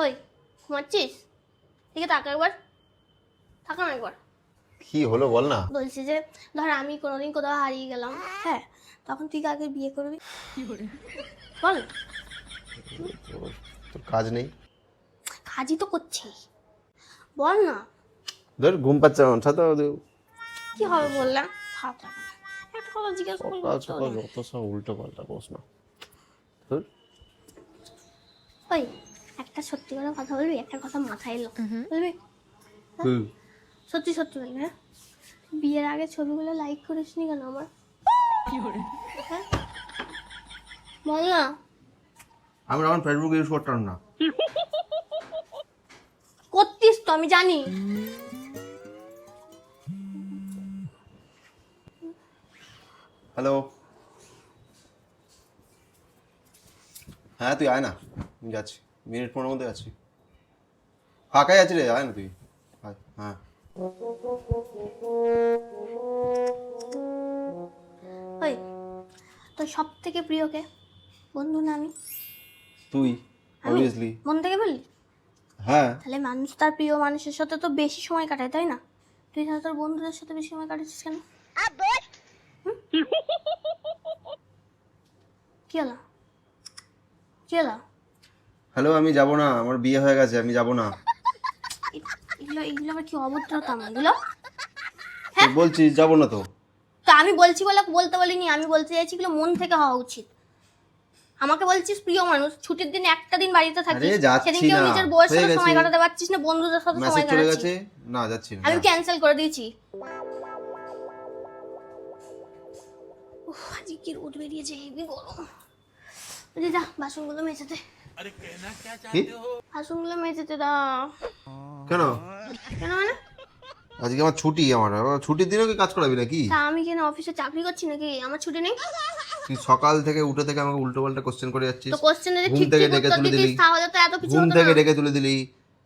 ওই ঘুমাচ্ছিস? ঠিক আছে, তাকা একবার, থাকা না একবার। কি হলো বল না। বলছি যে ধর আমি কোনোদিন কোথাও হারিয়ে গেলাম, হ্যাঁ, তখন তুই কাকে বিয়ে করবি বল। তোর কাজ নেই? কাজই তো করছিস, বল না। ধর ঘুম পাচ্ছে আমার সাথে। কি হবে বললাম, খারাপ লাগে না। একটা কথা জিজ্ঞেস করবো সকাল সকাল যত সব উল্টো পাল্টা প্রশ্ন। ধর ওই একটা সত্যি করে কথা বলবি, একটা কথা মাথায় এলো, বলবি? সত্যি সত্যি বলবি, হ্যাঁ? বিয়ের আগে ছবিগুলো লাইক করিস নি কেন আমার? হ্যাঁ? বল না। আমি আমার ফেসবুক ইউজ করতাম না। করতিস তো, আমি জানি। হ্যালো, হ্যাঁ তুই আয় না, আমি যাচ্ছি, মিনিট 15 মধ্যে যাচ্ছি। ফাঁকাই আছি রে, আয় না তুই, আয়। হ্যাঁ ওই তোর সব থেকে প্রিয় কে? বন্ধু না আমি? তুই অবভিয়াসলি। মন থেকে বললি? হ্যাঁ তাহলে মানুষ তার প্রিয় মানুষের সাথে তো বেশি সময় কাটায়, তাই না? তুই তাহলে তোর বন্ধুদের সাথে বেশি সময় কাটাচ্ছিস কেন? কি হলো, কি হলো? হ্যালো, আমি যাব না, আমার বিয়ে হয়ে গেছে, আমি যাব না। এগুলো এগুলো আবার কি অভদ্রতা এগুলো? তুই বলছিস যাব না তো? তো আমি বলছি বলে বলতে বলিনি, আমি বলতে চাইছি এগুলো মন থেকে হওয়া উচিত। আমাকে বলছিস প্রিয় মানুষ, ছুটির দিন একটা দিন বাড়িতে থাকিস, আরে যাচ্ছি সেদিন কেউ না, নিজের বউয়ের হয়ে সাথে গেছে। সময় কাটাতে পারছিস না, বন্ধুদের সাথে মেসেজ সময় চলে কাটাচ্ছিস। গেছে, না যাচ্ছি না। আমি ক্যান্সেল করে দিয়েছি। উফ, আজকে কি রোদ বেরিয়েছে, হেভি গরম। তুই যা বাসনগুলো মেজেতে। কি? বাসনগুলো মেজেতে দা। কেন? কেন মানে? আজকে আমার ছুটি, আমার ছুটির দিনও কি কাজ করাবি নাকি? তা আমি কেন অফিসে চাকরি করছি নাকি? আমার ছুটি নেই? তুই সকাল থেকে উঠে থেকে আমাকে উল্টো পাল্টা কোশ্চেন করে যাচ্ছিস। তো কোশ্চেন যদি ঘুম ঠিক থেকে ঠিক ডেকে উত্তর তুলে দিলি, দিতিস তাহলে তো এত কিছু ঘুম হতো থেকে না। ডেকে তুলে দিলি,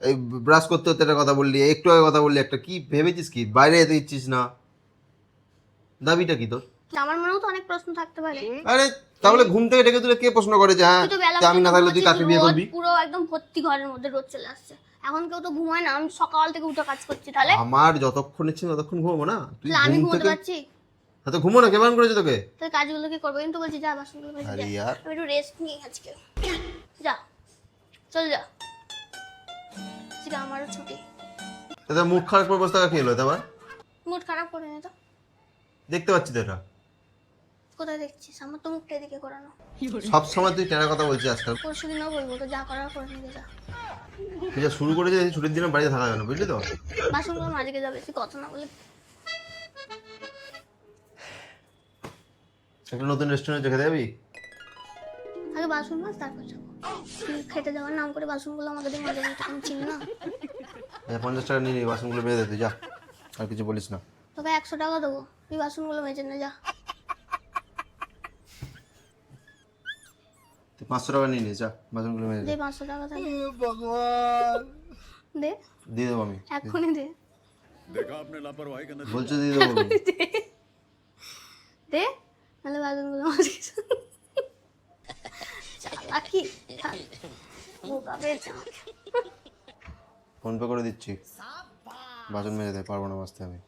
এই ব্রাশ করতে করতে একটা কথা বললি, একটু আগে কথা বললি একটা, কি ভেবেছিস কি বাইরে যেতে ইচ্ছিস না? দাবিটা কি তোর? আমার মনেও তো অনেক প্রশ্ন থাকতে পারে। আরে তাহলে ঘুম থেকে ডেকে তুলে কে প্রশ্ন করে যে হ্যাঁ তুই তো বেলা তা আমি না থাকলে তুই কাকে বিয়ে রোদ করবি? পুরো একদম ভর্তি ঘরের মধ্যে রোদ চলে আসছে। এখন কেউ তো ঘুমায় না, আমি সকাল থেকে উঠে কাজ করছি। তাহলে আমার যতক্ষণ ইচ্ছে ততক্ষণ ঘুমাবো না? তুই আমি ঘুম ঘুমোতে থেকে পারছি? তো ঘুমো না, কেমন করেছে তোকে? তাহলে কাজগুলো কি করবো? কিন্তু বলছি যা বাসনগুলো মেজে আরে দে। ইয়ার, আমি একটু রেস্ট নিই আজকে। যা, চল যা, আজকে আমারও ছুটি। এটা মুখ খারাপ করে বসে থাকা কি হলো? আবার মুড খারাপ করে নি তো। দেখতে পাচ্ছি তো এটা। কোথায় দেখছিস? আমার তো মুখটা এদিকে করানো। সব সময় তুই টেরা কথা বলছিস আজকাল। পরশু দিনও বলবো, তো যা করার করে নিয়ে যা। তুই যা শুরু করেছিস, ছুটির দিনে বাড়িতে থাকা যাবে না, বুঝলি তো? বাসনগুলো মাঝে যা, বেশি কথা না বলে। একটা নতুন রেস্টুরেন্টে খেতে যাবি? আগে বাসন মাছ, তারপর যাবো। তুই খেতে যাওয়ার নাম করে বাসনগুলো আমাকে দিয়ে মাঝে মাঝে, আমি চিনি না। 50 টাকা নিয়ে নি, বাসনগুলো মেজে দে তুই, যা, আর কিছু বলিস না। তোকে 100 টাকা দেবো, তুই বাসনগুলো মেজে নে যা। তুই 500 টাকা নিয়ে নিস, যা বাসনগুলো মেজে দে দে। 500 টাকা তাহলে। দে, দিয়ে দেবো আমি, এখনই দে। বলছো দিয়ে দেবো আমি। দে, নাহলে বাসনগুলো মাঝে চালাকি। বোকা পেয়েছে আমাকে। ফোন পে করে দিচ্ছি, বাসন মেজে দে, পারবো না মাজতে আমি।